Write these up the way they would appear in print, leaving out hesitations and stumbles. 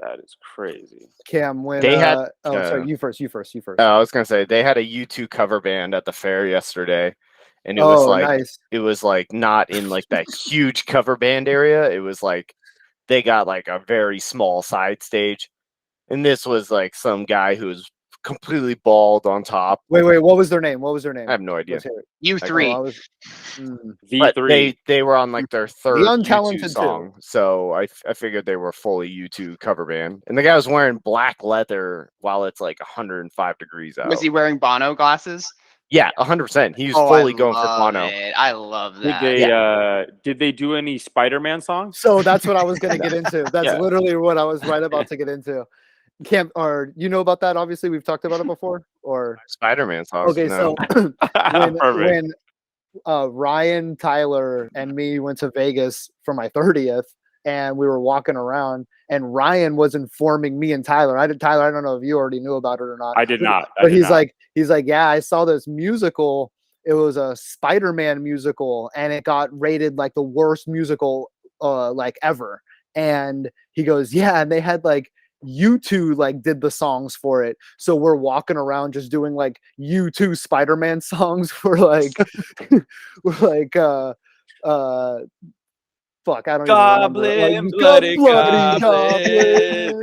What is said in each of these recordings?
That is crazy. Cam, when They had, sorry, you first. I was gonna say they had a U2 cover band at the fair yesterday, and it Nice. was like not in like that huge cover band area. It was like they got like a very small side stage, and this was like some guy who was completely bald on top. Wait, what was their name? I have no idea. Let's hear it. U3. But V3. they were on like their third The U2 Untalented song, so I figured they were fully U2 cover band. And the guy was wearing black leather while it's like 105 degrees out. Was he wearing Bono glasses? Yeah, 100%. He was fully going for Bono. I love that. Did they do any Spider-Man songs? So that's what I was going to get into. That's literally what I was right about to get into. Cam, or you know about that? Obviously, we've talked about it before. Or Spider-Man songs. Okay, no. so when Ryan, Tyler, and me went to Vegas for my 30th, and we were walking around, and Ryan was informing me and Tyler. Tyler, I don't know if you already knew about it or not. I did not. But he's like, yeah, I saw this musical. It was a Spider-Man musical, and it got rated like the worst musical like ever. And he goes, yeah, and they had like U2 like did the songs for it. So we're walking around just doing like U2 Spider-Man songs for like fuck, I don't Goblin, even bloody goblin.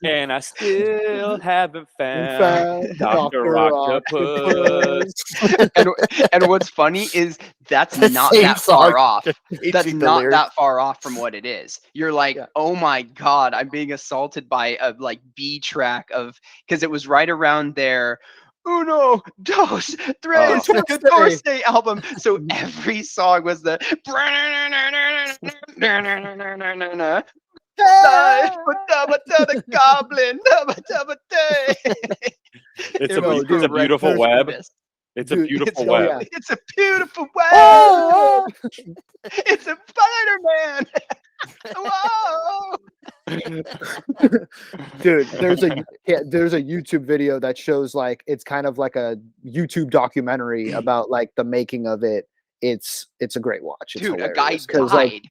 And I still haven't found Dr. Octopus. and what's funny is that's not that far off. That's not that far off from what it is. You're like, oh my god, I'm being assaulted by a like B track of, because it was right around there. Uno, dos, tres, catorce album. So every song was the goblin. It's a beautiful web. It's a beautiful web. It's a beautiful web. It's a Spider-Man. Whoa. Dude, there's a YouTube video that shows like it's kind of like a YouTube documentary about like the making of it. It's a great watch. It's dude, hilarious. A guy died. Like,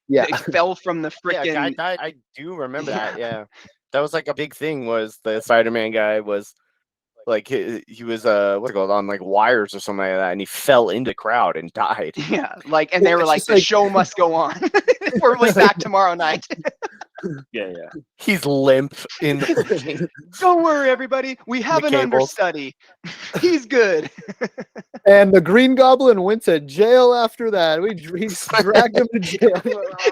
yeah, it fell from the freaking. Yeah, a guy died. I do remember that. Yeah, that was like a big thing. Was the Spider-Man guy was like he was what's it called, on like wires or something like that, and he fell into the crowd and died. Yeah, like, and they were like, the show must go on. We're like back tomorrow night. Yeah. He's limp in the Don't worry, everybody. We have an understudy. He's good. And the Green Goblin went to jail after that. We dragged him to jail.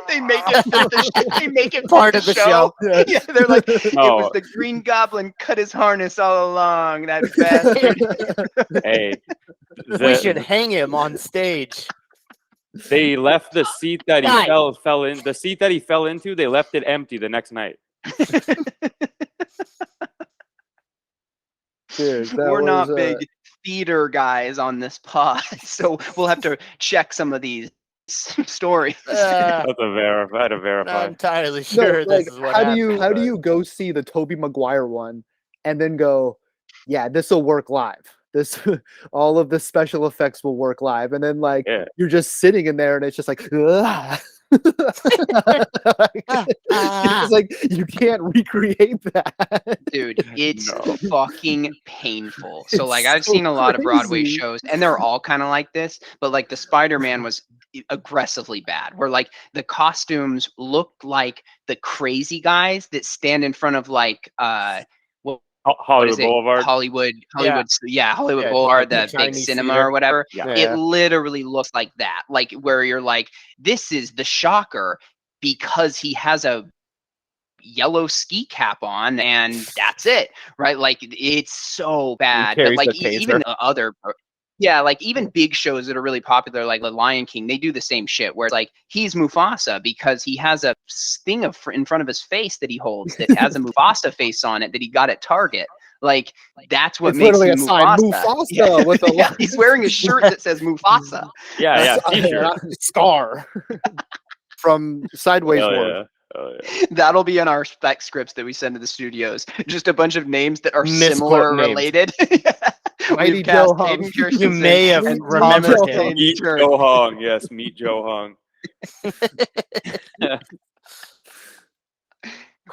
They make it. They make it part of the show. Yeah, they're like, it was the Green Goblin cut his harness all along. That bastard. Hey, we should hang him on stage. They left the seat that he fell in. The seat that he fell into, they left it empty the next night. Dude, we're not big theater guys on this pod, so we'll have to check some of these stories. I had to verify. Not entirely sure. No, like, this is what how do you go see the Tobey Maguire one and then go, yeah, this will work live. This all of the special effects will work live, and then like you're just sitting in there and it's just like, it's like you can't recreate that, dude. It's fucking painful. So like I've seen a lot of Broadway shows and they're all kind of like this, but like the Spider-Man was aggressively bad, where like the costumes looked like the crazy guys that stand in front of like Hollywood Boulevard. Hollywood Boulevard, the big cinema theater. Or whatever. Yeah. It literally looks like that. Like where you're like, this is the Shocker because he has a yellow ski cap on and that's it. Right? Like it's so bad. But like even the other like even big shows that are really popular, like The Lion King, they do the same shit where it's like he's Mufasa because he has a thing in front of his face that he holds that has a Mufasa face on it that he got at Target. Like that's what makes him Mufasa. With a he's wearing a shirt that says Mufasa. Yeah, T-shirt. Scar from Sideways War. That'll be in our spec scripts that we send to the studios. Just a bunch of names that are similar or related. Mighty Joe Hung. You may have remembered him. Meet Joe Hung. Yes, meet Joe Hung.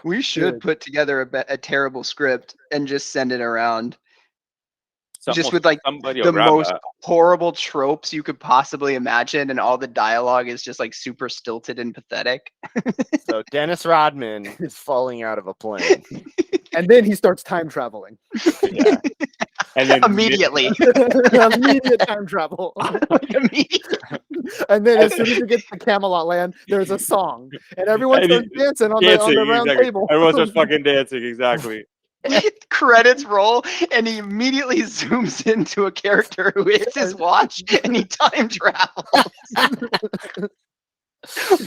We should Dude. put together a terrible script and just send it around. Just with like somebody the will grab most that. horrible tropes you could possibly imagine, and all the dialogue is just like super stilted and pathetic. So Dennis Rodman is falling out of a plane. And then he starts time traveling. Yeah. And then Immediately. Immediate time travel. Immediately. And then as soon as he gets to Camelot Land, there's a song, and everyone And starts dancing on dancing, the round exactly. table. Everyone's just fucking dancing, exactly. Credits roll, and he immediately zooms into a character who hits his watch, and he time travels.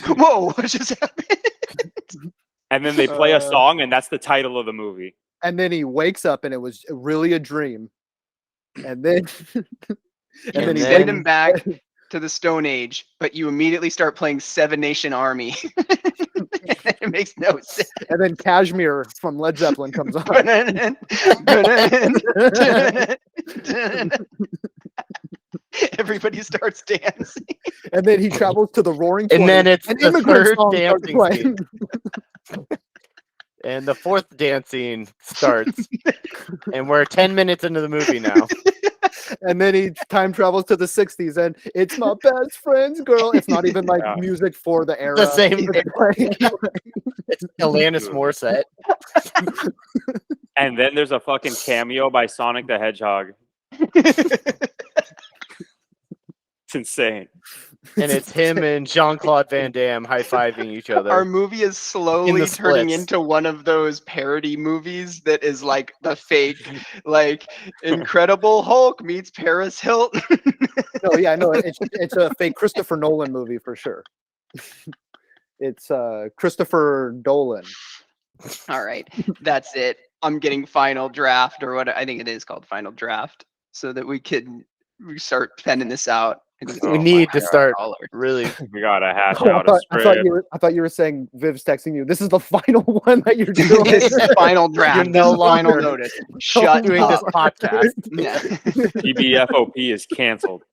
Whoa! What just happened? And then they play a song, and that's the title of the movie. And then he wakes up, and it was really a dream. And then, and then he send him back to the Stone Age, but you immediately start playing Seven Nation Army. It makes no sense. And then Kashmir from Led Zeppelin comes on. Everybody starts dancing. And then he travels to the Roaring 20s. And then it's an the immigrant third song starts dancing playing. scene. And the fourth dancing starts. And we're 10 minutes into the movie now. And then he time travels to the 60s, and it's my best friend's girl. It's not even like music for the era. The same. It's Alanis Morissette. And then there's a fucking cameo by Sonic the Hedgehog. It's insane. And it's him and Jean-Claude Van Damme high-fiving each other. Our movie is slowly turning splits. into one of those parody movies that is like the fake, like Incredible Hulk meets Paris Hilton. No, yeah, no, it's a fake Christopher Nolan movie for sure. It's Christopher Dolan. All right, that's it. I'm getting Final Draft, or what I think it is called, Final Draft, so that we start penning this out. We need to start really. We gotta hash Oh, out a script. I thought you were saying Viv's texting you. This is the final one that you're doing. This is the final draft. You're no This is final longer notice. Shut doing up. this podcast. Yeah. TBFOP is canceled.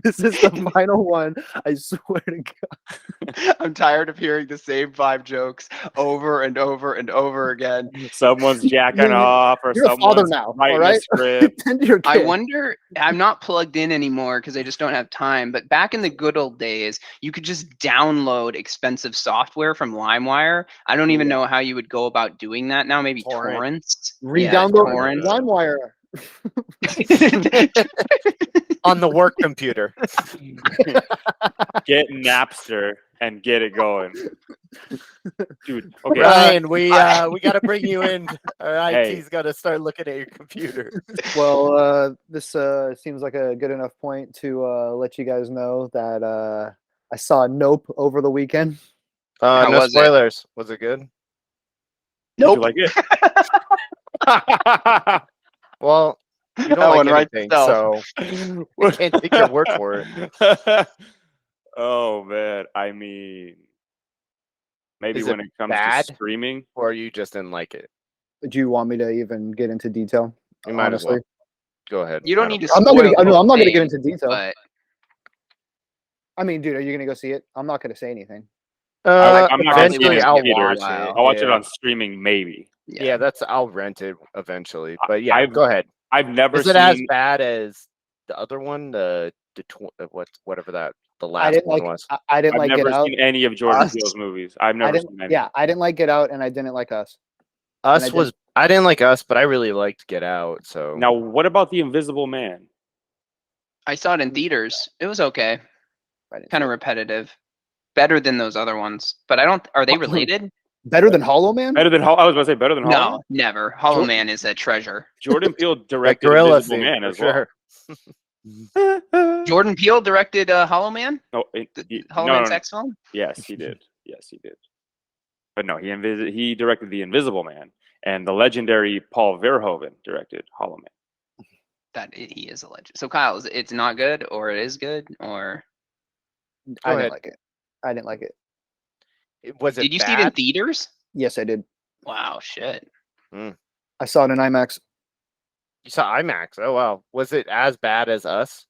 This is the final one. I swear to God. I'm tired of hearing the same 5 jokes over and over and over again. Someone's jacking off, or You're a father someone's now, writing all right? a script. Tend to your I kid. wonder, I'm not plugged in anymore because I just don't have time, but back in the good old days, you could just download expensive software from LimeWire. I don't even know how you would go about doing that now. Maybe Torrent. torrents. Re-download torrents. LimeWire. On the work computer. Get Napster and get it going, dude. Okay, Ryan, we got to bring you in. Our Hey. IT's got to start looking at your computer. Well, this seems like a good enough point to let you guys know that I saw Nope over the weekend. How No was it? spoilers. Was it good? Did you like it? Well, you don't That like one writes anything, itself. so we can't take your word for it. Oh man, I mean, maybe Is when it it comes bad? to streaming, Or you just didn't like it. Do you want me to even get into detail? You might as honestly? well. Go ahead. You don't need to I'm not spoil gonna. the I'm not gonna get thing, into detail. but I mean, dude, are you gonna go see it? I'm not gonna say anything. I'm not gonna see it eventually in I'll theaters. watch it. I'll watch it Yeah. on streaming, maybe. Yeah, I'll rent it eventually. But yeah, I've- go ahead. I've never Is seen. it as bad as the other one? Whatever that the I last didn't one like. was. I didn't I've like Get never Out. seen any of Jordan Us? Peele's movies. I've I never didn't. seen any. Yeah, I didn't like Get Out, and I didn't like Us. Us was I didn't like Us, but I really liked Get Out. So Now, what about The Invisible Man? I saw it in theaters. It was okay. I didn't Kind see of it. repetitive. Better than those other ones. But I don't. Are they related? Better than Hollow Man. Better than I was about to say better than Hollow No, Man? never. Hollow Man is a treasure. Jordan Peele the directed gorilla Invisible scene, Man for as well. sure. Jordan Peele directed Hollow Man, No, Hollow no, Man's no. sex film. Yes, he did. Yes, he did. But no, he directed The Invisible Man, and the legendary Paul Verhoeven directed Hollow Man. He is a legend. So Kyle, it's not good, or it is good, or I ahead. didn't like it. I didn't like it. Was it did you bad? see it in theaters? Yes, I did. Wow, shit. I saw it in IMAX. You saw IMAX. Oh wow. Was it as bad as Us?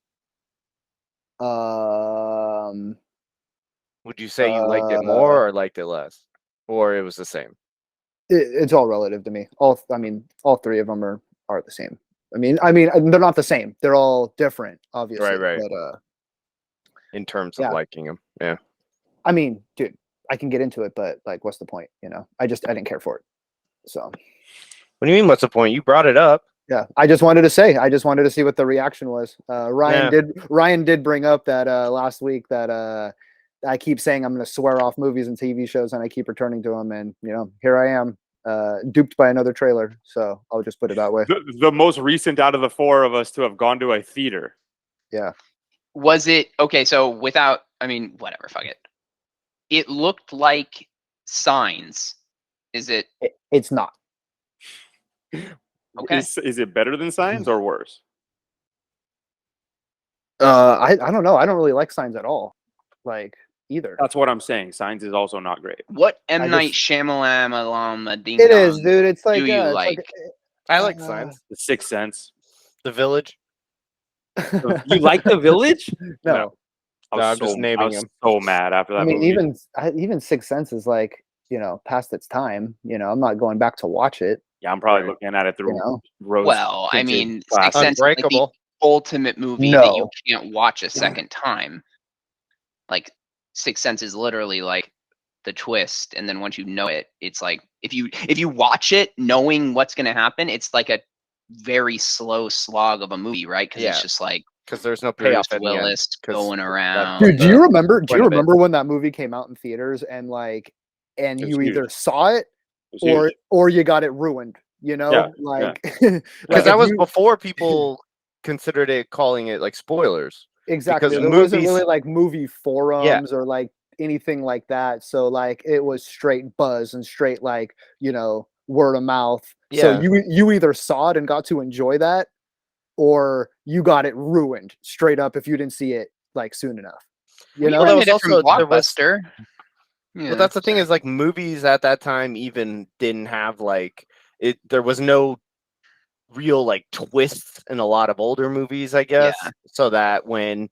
Um, Would you say you liked it more or liked it less? or it was the same? It's all relative to me. All three of them are the same. I mean, they're not the same. They're all different, obviously. Right. But in terms of liking them, yeah. I mean, dude, I can get into it, but like, what's the point? You know, I didn't care for it. So. What do you mean? What's the point? You brought it up. Yeah, I just wanted to see what the reaction was. Ryan did bring up that last week that I keep saying I'm going to swear off movies and TV shows, and I keep returning to them, and here I am, duped by another trailer. So I'll just put it that way. The most recent out of the four of us to have gone to a theater. Yeah. Was it okay? So without, whatever, fuck it. It looked like Signs. Is it? It's not. Okay. Is it better than Signs or worse? I don't know. I don't really like Signs at all. Like either. That's what I'm saying. Signs is also not great. What M. Night Shyamalan alum ding it is, dude. It's like do you like? I like Signs. The Sixth Sense. The Village. You like The Village? No. I'm just naming them. So mad after that. Movie. even Sixth Sense is like past its time. I'm not going back to watch it. Yeah, I'm probably looking at it through rose. Well, Sixth Sense is like the ultimate movie that you can't watch a second time. Like Sixth Sense is literally like the twist, and then once you know it, it's like if you watch it knowing what's going to happen, it's like a very slow slog of a movie, right? Because it's just like because there's no payoff at Willis going around. Dude, do you remember when that movie came out in theaters and you either saw it or you got it ruined, because that was before people considered it, calling it like spoilers. Exactly. Because it wasn't really like movie forums or like anything like that. So like it was straight buzz and straight like, word of mouth. So you either saw it and got to enjoy that, or you got it ruined straight up if you didn't see it like soon enough. Well, that was also Blockbuster. But that's the thing is like movies at that time even didn't have like it. There was no real like twists in a lot of older movies, I guess. Yeah. So that when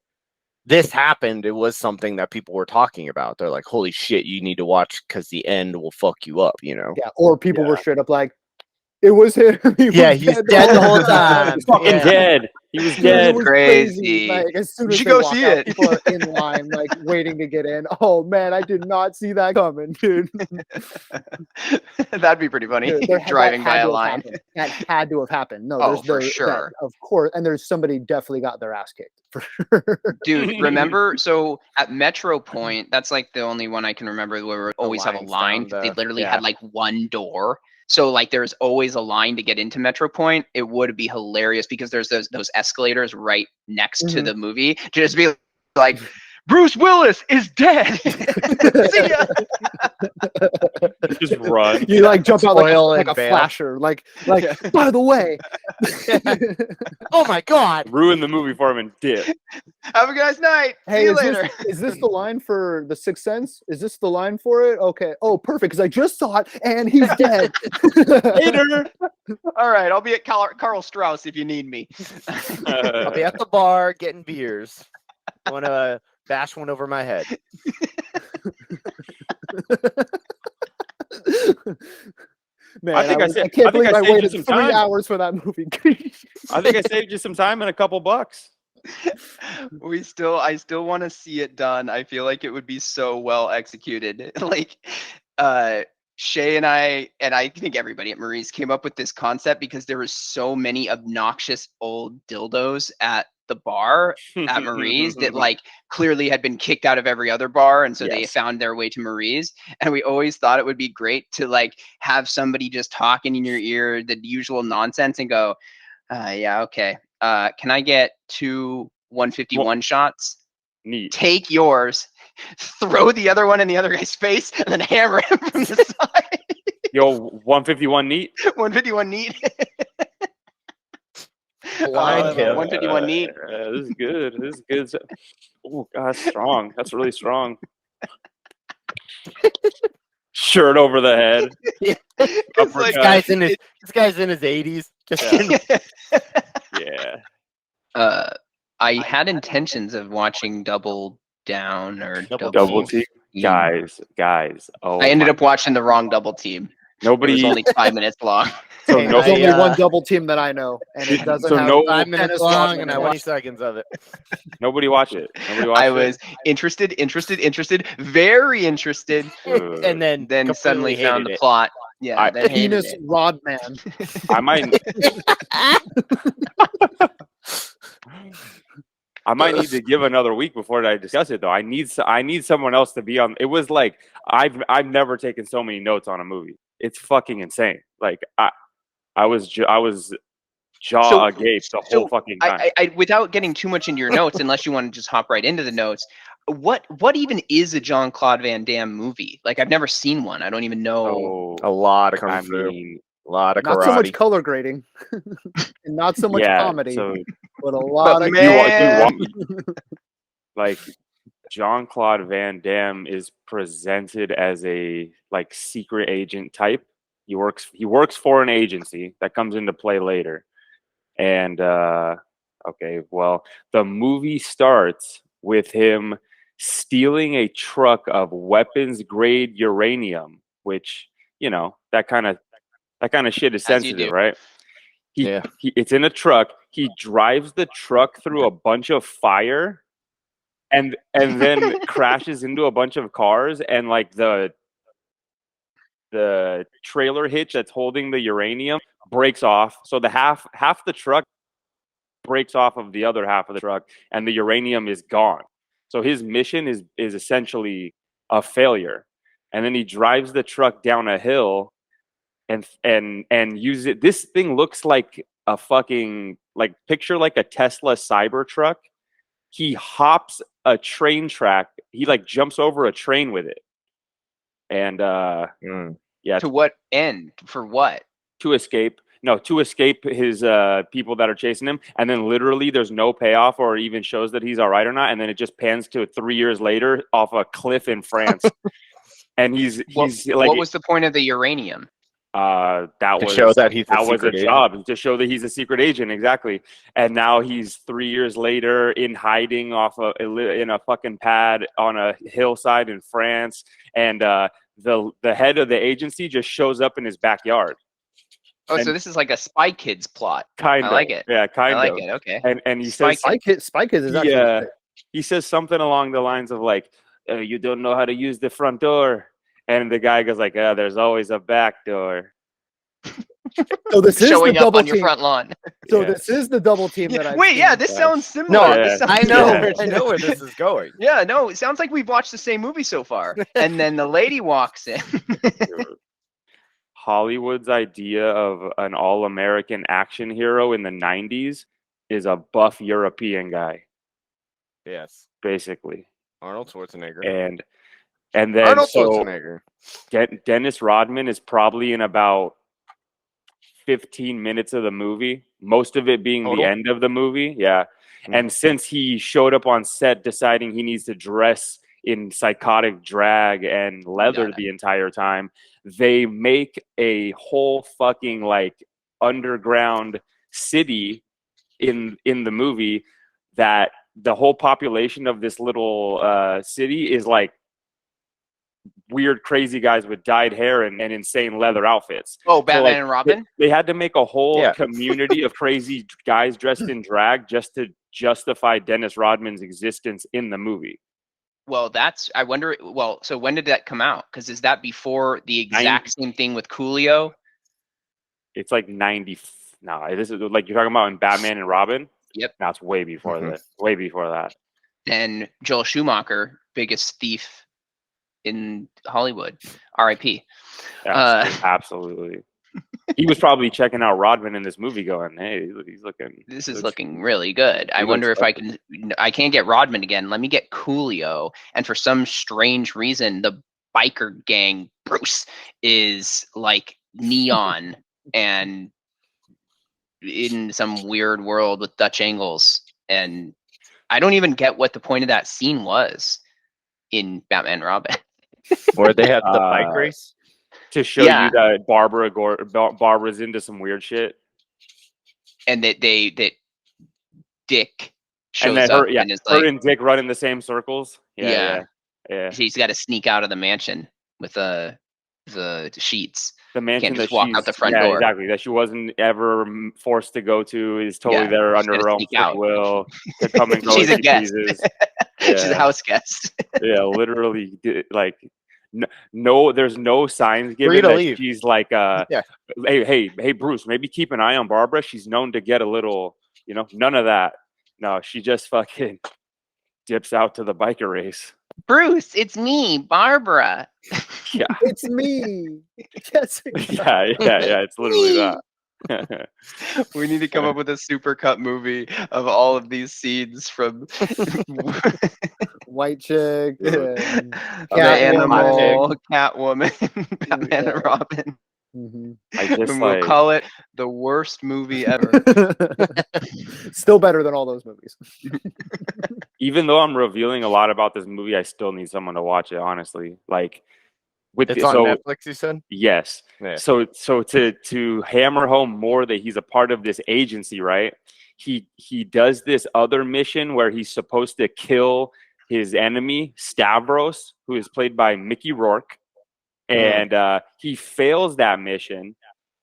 this happened, it was something that people were talking about. They're like, "Holy shit, you need to watch because the end will fuck you up," Yeah, or people were straight up like, "It was him." He's dead the whole time. He's fucking dead. He was dead. It was crazy. Like, as soon as you go see it, people are in line, like waiting to get in. Oh man, I did not see that coming, dude. That'd be pretty funny. Driving by a line. That had to have happened. No, for sure. Of course, and there's somebody definitely got their ass kicked for sure. Dude, remember? So at Metro Point, that's like the only one I can remember where we always have a line. They literally had like one door. So like there's always a line to get into Metro Point. It would be hilarious because there's those escalators right next to the movie. To just be like, Bruce Willis is dead. See ya. Just run. You like jump out like a flasher. Like by the way. Oh my god. Ruin the movie for him and dip. Have a nice night. Hey, see you later. Is this the line for The Sixth Sense? Is this the line for it? Okay. Oh, perfect. Because I just saw it and he's dead. Later. All right. I'll be at Carl Strauss if you need me. I'll be at the bar getting beers. I want to bash one over my head. Man, I can't believe I waited 3 hours for that movie. I think I saved you some time and a couple bucks. I still want to see it done. I feel like it would be so well executed. Like, Shay and I think everybody at Marie's came up with this concept because there was so many obnoxious old dildos at the bar at Marie's that like clearly had been kicked out of every other bar, and so they found their way to Marie's. And we always thought it would be great to like have somebody just talking in your ear the usual nonsense and go, yeah, okay, can I get 2 151 shots? Neat. Take yours, throw the other one in the other guy's face, and then hammer him from the side. Yo, 151 neat. 151 neat. Blind him. 151 neat. This is good. This is good. Oh, God, that's strong. That's really strong. Shirt over the head. Like, this guy's in his 80s. Yeah. I had intentions of watching Double Down or Double Team. Guys. Oh, I ended up watching the wrong Double Team. Nobody. It was only 5 minutes long. So Hey, there's only one Double Team that I know, and it doesn't have 5 minutes Dennis long, Rodman and in I it. watched 20 seconds of it. Nobody watched it. I was interested, very interested, and then suddenly found the it. plot. Yeah, then Penis Rodman. I might need to give another week before I discuss it though. I need someone else to be on. It was like I've never taken so many notes on a movie. It's fucking insane. Like I was jaw agape the whole fucking time. I without getting too much into your notes, unless you want to just hop right into the notes, what even is a Jean-Claude Van Damme movie? Like I've never seen one. I don't even know. A lot of kung fu, a lot of karate. Not so much color grading, and not so much comedy, but a lot of like Jean-Claude Van Damme is presented as a like secret agent type. He works for an agency that comes into play later. And okay, well, the movie starts with him stealing a truck of weapons grade uranium, which, you know, that kind of shit is sensitive, right? It's in a truck. He drives the truck through a bunch of fire and then crashes into a bunch of cars, and like the trailer hitch that's holding the uranium breaks off. So the half the truck breaks off of the other half of the truck, and the uranium is gone. So his mission is essentially a failure. And then he drives the truck down a hill and uses it. This thing looks like a fucking, like, picture like a Tesla Cybertruck. He hops a train track. He like jumps over a train with it. And yeah. To what end? For what? To escape. No, to escape his people that are chasing him. And then literally there's no payoff or even shows that he's all right or not. And then it just pans to 3 years later off a cliff in France. And he's like, what was the point of the uranium? That was a job to show that he's a secret agent, exactly. And now he's 3 years later in hiding in a fucking pad on a hillside in France, and the head of the agency just shows up in his backyard. Oh, so this is like a Spy Kids plot. Kind of. I like it. Yeah, kind of. I like it. Okay. And he says Spy Kids is actually he says something along the lines of like, you don't know how to use the front door. And the guy goes like, there's always a back door. So this is showing the double up on team. your front lawn. So this is the double team that I this sounds similar. No, I know where this is going. Yeah, no, it sounds like we've watched the same movie so far. And then the lady walks in. Hollywood's idea of an all-American action hero in the 90s is a buff European guy. Yes. Basically. Arnold Schwarzenegger. And then Arnold Schwarzenegger. Dennis Rodman is probably in about 15 minutes of the movie, most of it being the end of the movie. Yeah. Mm-hmm. And since he showed up on set deciding he needs to dress in psychotic drag and leather the entire time, they make a whole fucking like underground city in the movie that the whole population of this little city is like weird, crazy guys with dyed hair and insane leather outfits. Oh, Batman and Robin? They had to make a whole community of crazy guys dressed in drag just to justify Dennis Rodman's existence in the movie. Well, I wonder, so when did that come out? Because is that before the exact same thing with Coolio? It's like 90. No, this is like you're talking about in Batman and Robin? Yep. No, it's way before that. Way before that. And Joel Schumacher, biggest thief in Hollywood. R.I.P. Absolutely. He was probably checking out Rodman in this movie going, hey, he's looking... This is looking really good. I wonder if I can't get Rodman again. Let me get Coolio. And for some strange reason, the biker gang, Bruce, is like neon and in some weird world with Dutch angles. And I don't even get what the point of that scene was in Batman and Robin. Where they had the bike race? To show you that Barbara's into some weird shit. And that Dick shows and up and is like... Her and Dick run in the same circles. Yeah. Yeah. She's got to sneak out of the mansion with the sheets. The mansion Can't just that walk out the front door. exactly, that she wasn't ever forced to go to, is totally there under her own free will to come and go She's as a she guest. pleases. She's a house guest. Yeah, literally, like, no, there's no signs Free given to that leave. she's like, hey, Bruce, maybe keep an eye on Barbara. She's known to get a little, none of that. No, she just fucking dips out to the biker race. Bruce, it's me, Barbara. Yeah, it's me. Yes. Yeah, it's literally that. We need to come up with a super cut movie of all of these scenes from White Chick, the Catwoman. Animal, Catwoman, Batman and Robin. Mm-hmm. And we'll call it the worst movie ever. Still better than all those movies. Even though I'm revealing a lot about this movie, I still need someone to watch it, honestly. Like, it's on Netflix, you said? Yes. Yeah. So to hammer home more that he's a part of this agency, right? He does this other mission where he's supposed to kill his enemy, Stavros, who is played by Mickey Rourke. And he fails that mission.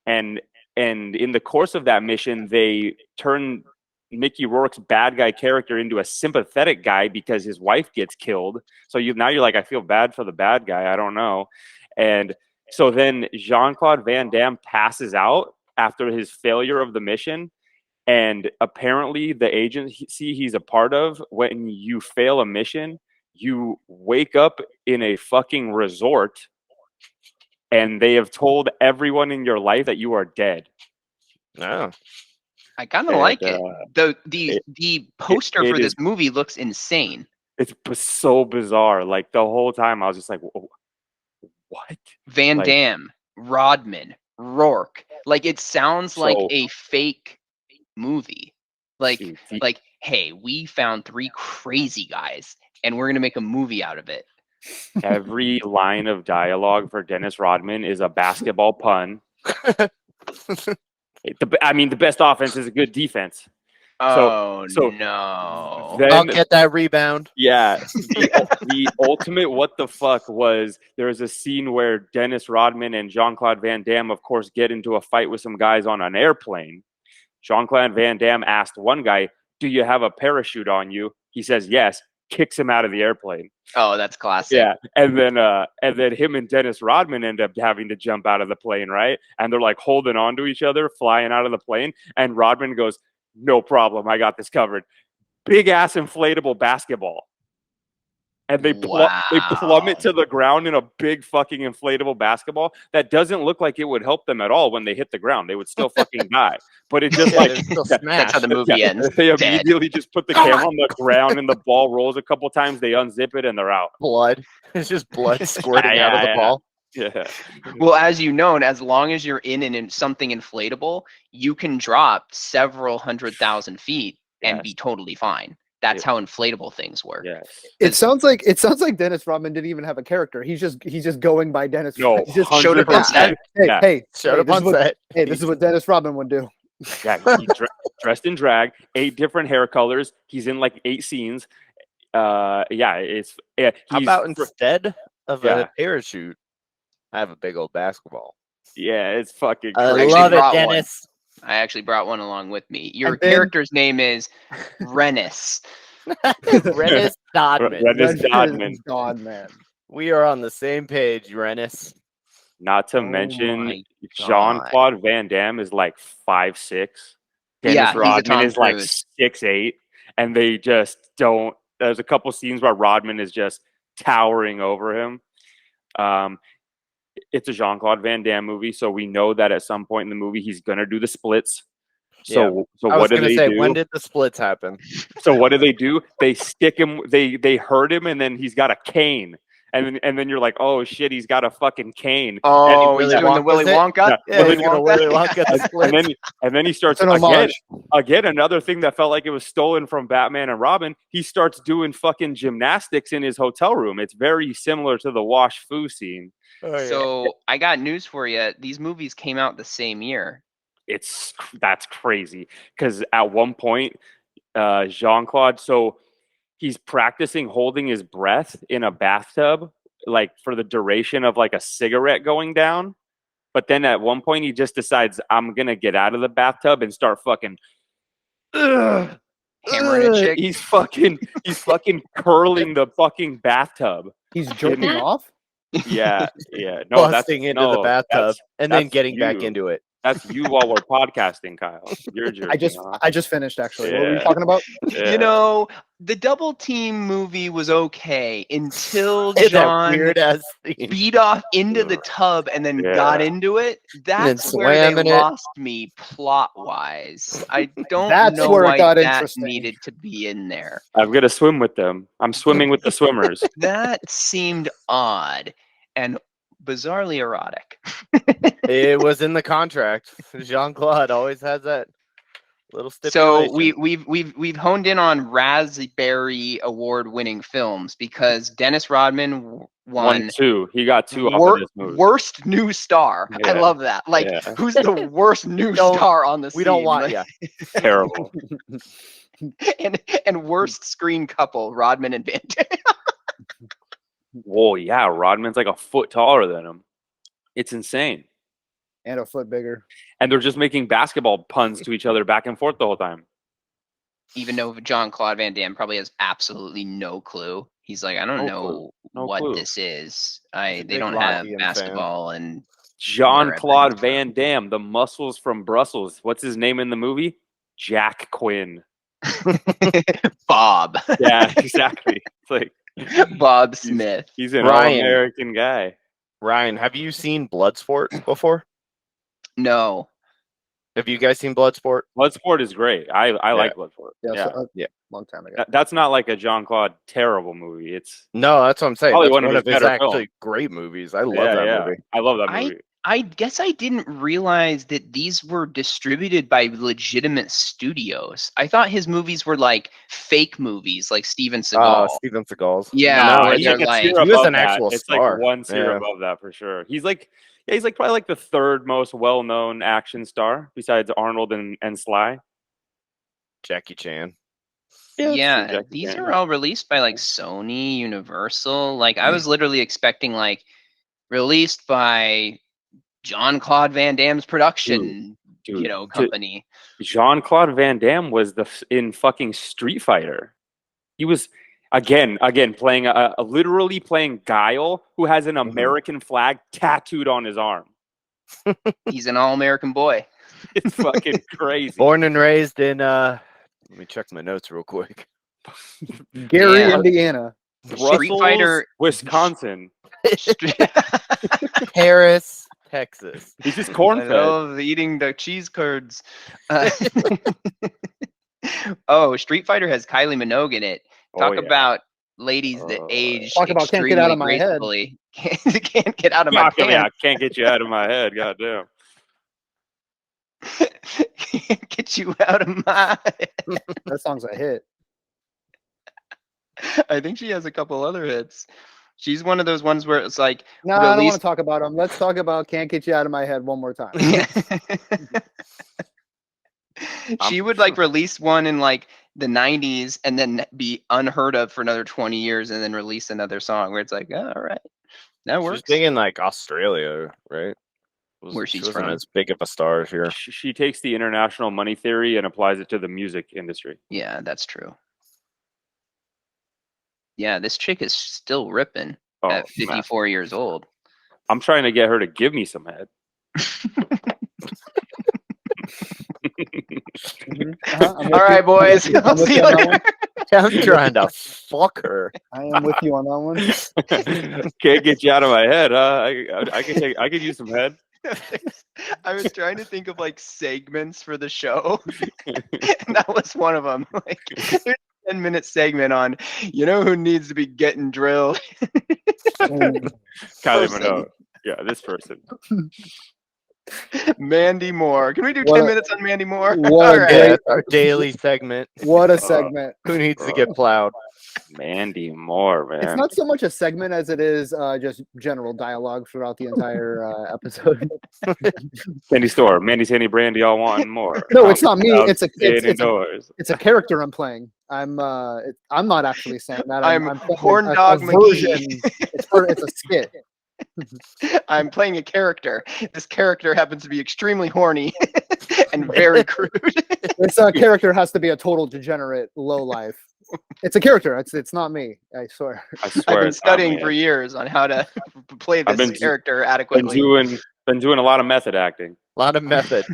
And in the course of that mission, they turn Mickey Rourke's bad guy character into a sympathetic guy because his wife gets killed. So now you're like, I feel bad for the bad guy. I don't know. And so then Jean-Claude Van Damme passes out after his failure of the mission. And apparently the agency he's a part of, when you fail a mission, you wake up in a fucking resort and they have told everyone in your life that you are dead. Oh. I kind of like it. The poster for this movie looks insane. It's so bizarre. Like, the whole time I was just like, whoa, what? Van Damme, Rodman, Rourke. Like, it sounds like a fake movie. Like, hey, we found 3 crazy guys and we're going to make a movie out of it. Every line of dialogue for Dennis Rodman is a basketball pun. The best offense is a good defense. No. Then, I'll get that rebound. Yeah. The ultimate what the fuck was, there was a scene where Dennis Rodman and Jean-Claude Van Damme, of course, get into a fight with some guys on an airplane. Jean-Claude Van Damme asked one guy, "Do you have a parachute on you?" He says, "Yes." Kicks him out of the airplane. Oh, that's classic. Yeah, and then him and Dennis Rodman end up having to jump out of the plane, right? And they're like holding on to each other, flying out of the plane. And Rodman goes, "No problem, I got this covered." Big ass inflatable basketball. And they plummet to the ground in a big fucking inflatable basketball that doesn't look like it would help them at all when they hit the ground. They would still fucking die. But it just that's how the movie ends. They immediately just put the camera on the ground and the ball rolls a couple times. They unzip it and they're out. Blood. It's just blood squirting out of the ball. Yeah. Well, as you know, as long as you're in something inflatable, you can drop several 100,000 feet and be totally fine. That's how inflatable things work. Yes. It sounds like Dennis Rodman didn't even have a character. He's just going by Dennis. No, he just showed up on set. Hey, showed up on set. Hey, this is what Dennis Rodman would do. Yeah, he dressed in drag, 8 different hair colors. He's in like 8 scenes. How about instead of a parachute, I have a big old basketball. Yeah, it's fucking crazy. I love it, Dennis. I actually brought one along with me. Your character's name is Rennis. Rennis Dodman. Rennis Dodman. We are on the same page, Rennis. Not to mention, Jean-Claude Van Damme is like 5'6". Dennis Rodman is like 6'8", and they just don't. There's a couple scenes where Rodman is just towering over him. It's a Jean-Claude Van Damme movie, so we know that at some point in the movie he's gonna do the splits. So what do they do? When did the splits happen? So what do? They stick him. They hurt him, and then he's got a cane. And then you're like, oh shit, he's got a fucking cane. Oh, he's doing the Willy Wonka. Willy Wonka. And then he starts again. Another thing that felt like it was stolen from Batman and Robin. He starts doing fucking gymnastics in his hotel room. It's very similar to the Wash Fu scene. Oh, yeah. So I got news for you. These movies came out the same year. That's crazy because at one point, Jean-Claude. So he's practicing holding his breath in a bathtub, like for the duration of like a cigarette going down. But then at one point he just decides, I'm gonna get out of the bathtub and start fucking hammering a chick. He's fucking curling the fucking bathtub. He's jerking off? Yeah. No, busting into the bathtub and then getting back into it. That's you while we're podcasting, Kyle. You're jerking off. I just finished actually. What were you talking about? Yeah. You know, the Double Team movie was okay until John beat off into the tub and then got into it. That's where they lost me plot wise. I don't know why that needed to be in there. I'm gonna swim with them. I'm swimming with the swimmers. That seemed odd and bizarrely erotic. It was in the contract. Jean-Claude always has that little stipulation. So we've honed in on Raspberry Award winning films because Dennis Rodman won 2. He got 2 off of this movie. Worst new star. Yeah. I love that. Like, who's the worst new star on the scene? We don't want terrible. and worst screen couple, Rodman and Van Damme. Whoa, yeah, Rodman's like a foot taller than him. It's insane. And a foot bigger. And they're just making basketball puns to each other back and forth the whole time. Even though Jean-Claude Van Damme probably has absolutely no clue. He's like, I don't know what this is. They don't have basketball and Jean-Claude Van Damme, the muscles from Brussels. What's his name in the movie? Jack Quinn. Bob. Yeah, exactly. It's like Bob Smith. He's an all-American guy. Ryan, have you seen Bloodsport before? No. Have you guys seen Bloodsport? Bloodsport is great. I like Bloodsport. Yeah. Long time ago. That's not like a Jean-Claude terrible movie. It's that's what I'm saying. Probably that's one of his actually great movies. I love that movie. I love that movie. I guess I didn't realize that these were distributed by legitimate studios. I thought his movies were like fake movies, like Steven Seagal. Steven Seagal's. Yeah, no, they're like, he was an actual star. It's like one tier above that for sure. He's like probably like the third most well-known action star besides Arnold and Sly. Jackie Chan. Yeah, these are all released by like Sony, Universal. Like I was literally expecting like released by Jean-Claude Van Damme's production, company. Jean-Claude Van Damme was in fucking Street Fighter. He was again playing literally playing Guile, who has an American flag tattooed on his arm. He's an all-American boy. It's fucking crazy. Born and raised in let me check my notes real quick. Gary, Indiana. Street Fighter, Wisconsin. Paris, Texas. He's just corn-fed. I love eating the cheese curds. Street Fighter has Kylie Minogue in it. Talk about ladies that age can't get out of my head. Can't get out of my pants. Yeah, can't get you out of my head. Goddamn. Can't get you out of my head. That song's a hit. I think she has a couple other hits. She's one of those ones where it's like, no, I don't want to talk about them. Let's talk about Can't Get You Out of My Head one more time. She would like release one in like the 90s and then be unheard of for another 20 years and then release another song where it's like, all right, that works. She's big in like Australia, right? Where she's from. from. As big of a star here. She takes the international money theory and applies it to the music industry. Yeah, that's true. Yeah, this chick is still ripping at 54 years old. I'm trying to get her to give me some head. All right, boys. I'll see you later. I'm trying to fuck her. I am with you on that one. Can't get you out of my head, huh? I could use some head. I was trying to think of like segments for the show, and that was one of them. Like, there's a 10-minute segment on, who needs to be getting drilled. Kylie Minogue. Yeah, this person. Mandy Moore. Can we do 10 minutes on Mandy Moore? What a great our daily segment. What a segment. Who needs to get plowed? Mandy Moore, man. It's not so much a segment as it is just general dialogue throughout the entire episode. Candy store, Mandy, Sandy, Brandy, all wanting more. No, it's not me. It's a character I'm playing. I'm not actually saying that. I'm Horn Dog McGee. It's a skit. I'm playing a character. This character happens to be extremely horny and very crude. This character has to be a total degenerate lowlife. It's a character. It's not me. I swear. I've been studying for years on how to play this character adequately. Been doing a lot of method acting. A lot of method.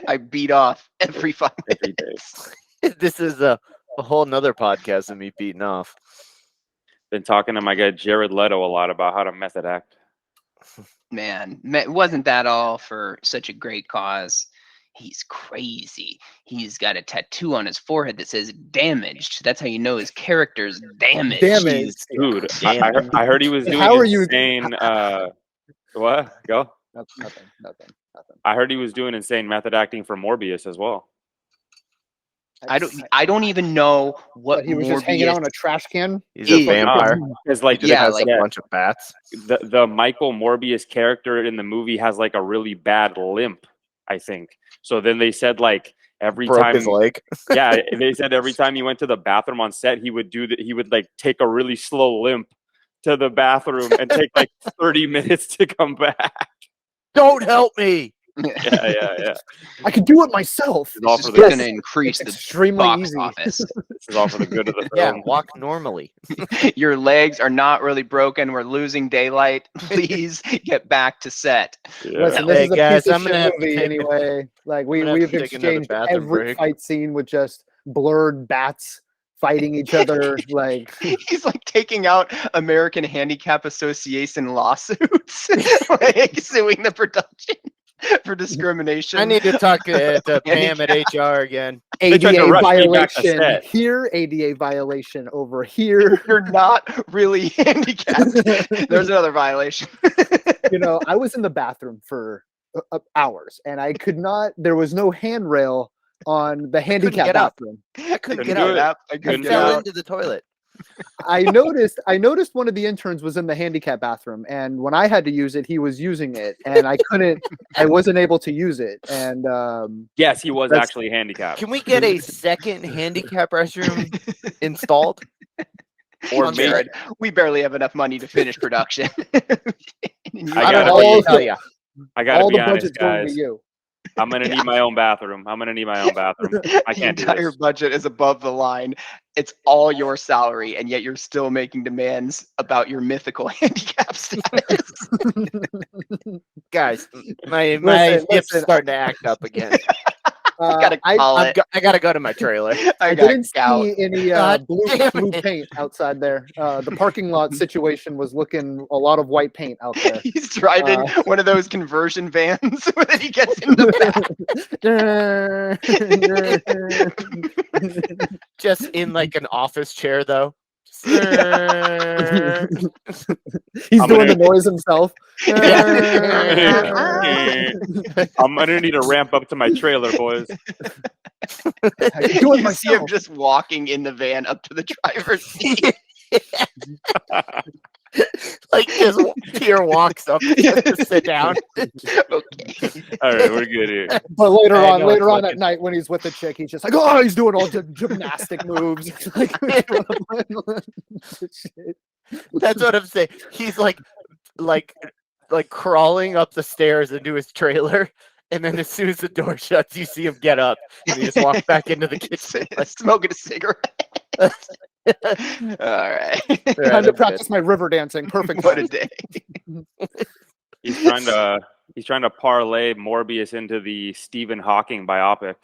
I beat off every 5 minutes. This is a whole nother podcast of me beating off. Been talking to my guy Jared Leto a lot about how to method act. Man, wasn't that all for such a great cause? He's crazy. He's got a tattoo on his forehead that says damaged. That's how you know his character's damaged. Damaged. Dude, I heard he was doing insane... What? Go. Nothing. I heard he was doing insane method acting for Morbius as well. I don't even know what he was Morbius just hanging out on a trash can. He's a vampire. It's like has a bunch of bats. The Michael Morbius character in the movie has like a really bad limp, I think. So then they said like every time his leg. Yeah, they said every time he went to the bathroom on set, he would like take a really slow limp to the bathroom and take like 30 minutes to come back. Don't help me. Yeah. I can do it myself. This is going to increase the extremely box office. This is all for the good of the film. Yeah, walk normally. Your legs are not really broken. We're losing daylight. Please get back to set. Yeah. Listen, this is a piece of shit movie anyway. Like we've exchanged every fight scene with just blurred bats fighting each other. Like he's like taking out American Handicap Association lawsuits, like suing the production for discrimination. I need to talk to Pam at HR again. ADA violation here, ADA violation over here. You're not really handicapped. There's another violation. I was in the bathroom for hours, and I could not. There was no handrail on the handicap bathroom. I couldn't get out. I fell into the toilet. I noticed one of the interns was in the handicap bathroom, and when I had to use it, he was using it, and I wasn't able to use it. And yes, he was actually handicapped. Can we get a second handicap restroom installed? Or Jared, we barely have enough money to finish production. I gotta be honest, guys. I'm gonna need my own bathroom. I can't do this. The entire budget is above the line. It's all your salary, and yet you're still making demands about your mythical handicap status. Guys, my hips starting to act up again. I gotta go to my trailer. I didn't see any blue paint outside there. The parking lot situation was looking a lot of white paint out there. He's driving one of those conversion vans where he gets in the back. Just in like an office chair though. He's doing the noise himself. I'm gonna need to ramp up to my trailer, boys. You see him just walking in the van up to the driver's seat. Like just Pierre walks up to sit down. Okay. All right, we're good here. But later on at night when he's with the chick, he's just like, oh, he's doing all gymnastic moves. That's what I'm saying. He's like crawling up the stairs into his trailer, and then as soon as the door shuts, you see him get up and he just walks back into the kitchen, smoking a cigarette. All right. Time to practice my river dancing. Perfect. What a day. He's trying to parlay Morbius into the Stephen Hawking biopic.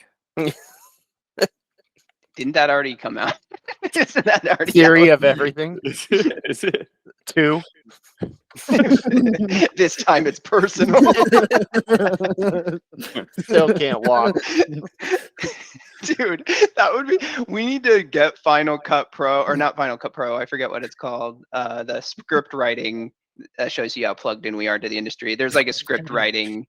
Didn't that already come out? Isn't that already Theory of everything? Is it? 2. This time it's personal. Still can't walk. Dude, that would be. We need to get Final Cut Pro, or not Final Cut Pro. I forget what it's called. The script writing That shows you how plugged in we are to the industry. There's like a script writing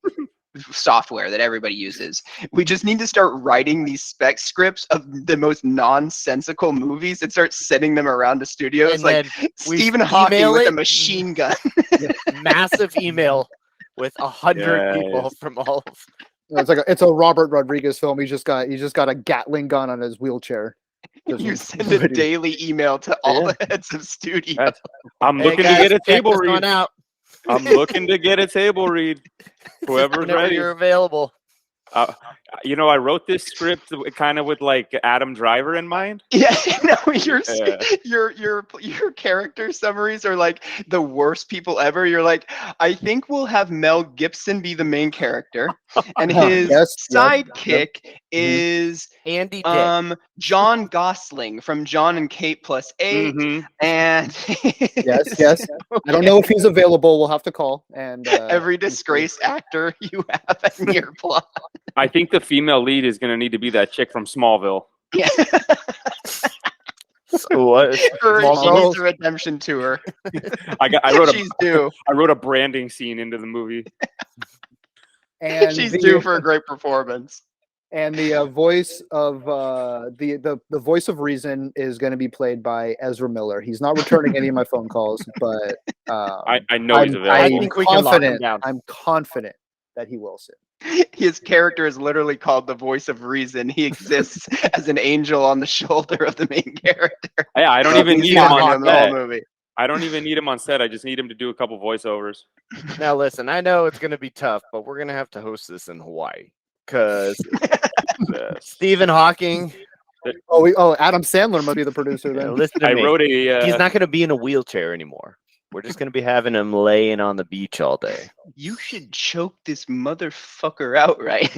software that everybody uses. We just need to start writing these spec scripts of the most nonsensical movies and start sending them around to studios, and like Stephen Hawking with a machine gun. Massive email with 100 people from all of. It's a Robert Rodriguez film. He just got a Gatling gun on his wheelchair. You send a daily email to all the heads of studios. I'm looking to get a table read. I'm looking to get a table read. Whoever's ready. You're available. You know, I wrote this script kind of with like Adam Driver in mind. Yeah, your character summaries are like the worst people ever. You're like, I think we'll have Mel Gibson be the main character, and his sidekick is Andy John Gosling from John and Kate +8, and yes. I don't know if he's available. We'll have to call. And every disgraced actor you have in your plot. I think the female lead is going to need to be that chick from Smallville. Yeah. So what? She needs a redemption tour. I wrote a branding scene into the movie. And she's due for a great performance. And the voice of the voice of reason is going to be played by Ezra Miller. He's not returning any of my phone calls, but I know he's available. I'm confident that he will sit. His character is literally called the voice of reason. He exists as an angel on the shoulder of the main character. Yeah, I don't even need him on the whole movie. I don't even need him on set. I just need him to do a couple voiceovers. Now listen, I know it's going to be tough, but we're going to have to host this in Hawaii because Stephen Hawking. Adam Sandler must be the producer then. Listen to me. He's not going to be in a wheelchair anymore. We're just going to be having him laying on the beach all day. You should choke this motherfucker outright.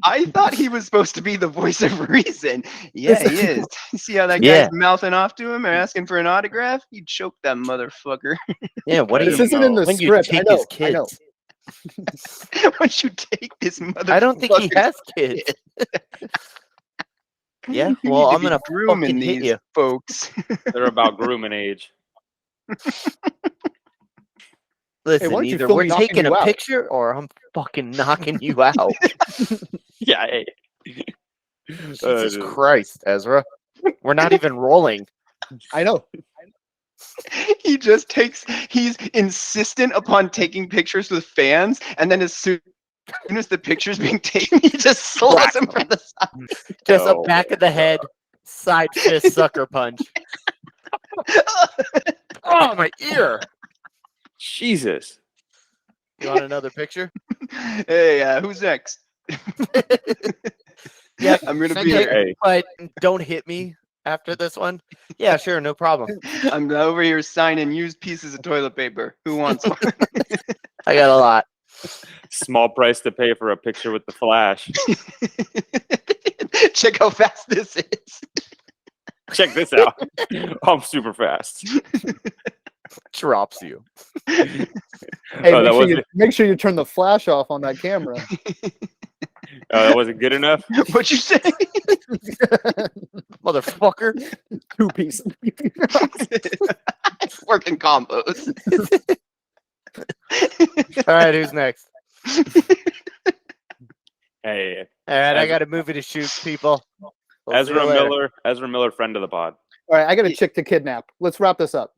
I thought he was supposed to be the voice of reason. Yeah, he is. You see how that guy's mouthing off to him or asking for an autograph? You choke that motherfucker. Yeah, what this isn't in the script. I know. Once you take this motherfucker. I don't think he has kids. Yeah, well, I'm going to groom these you. folks. They're about grooming age. Listen, either we're taking a picture or I'm fucking knocking you out. Yeah. Hey. Jesus Christ, Ezra. We're not even rolling. I know. He's insistent upon taking pictures with fans, and then as soon as the picture's being taken, he just slaps him from the side. Just a back of the head, side fist sucker punch. Oh, my ear. Jesus. You want another picture? Hey, who's next? Yeah, I'm going to be here. But don't hit me after this one. Yeah, sure, no problem. I'm over here signing used pieces of toilet paper. Who wants one? I got a lot. Small price to pay for a picture with the flash. Check how fast this is. Check this out. I'm super fast. Drops you. Hey, make sure you turn the flash off on that camera. That wasn't good enough? What'd you say? Motherfucker. 2 pieces. Working combos. All right, who's next? Hey. All right, I got a movie to shoot, people. Ezra Miller, friend of the pod. All right, I got a chick to kidnap. Let's wrap this up.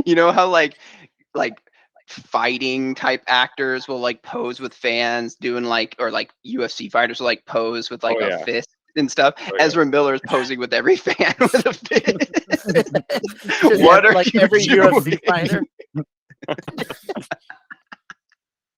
You know how like fighting type actors will like pose with fans doing or UFC fighters will like pose with a fist and stuff. Ezra Miller is posing with every fan with a fist. What are like you every doing? UFC fighter?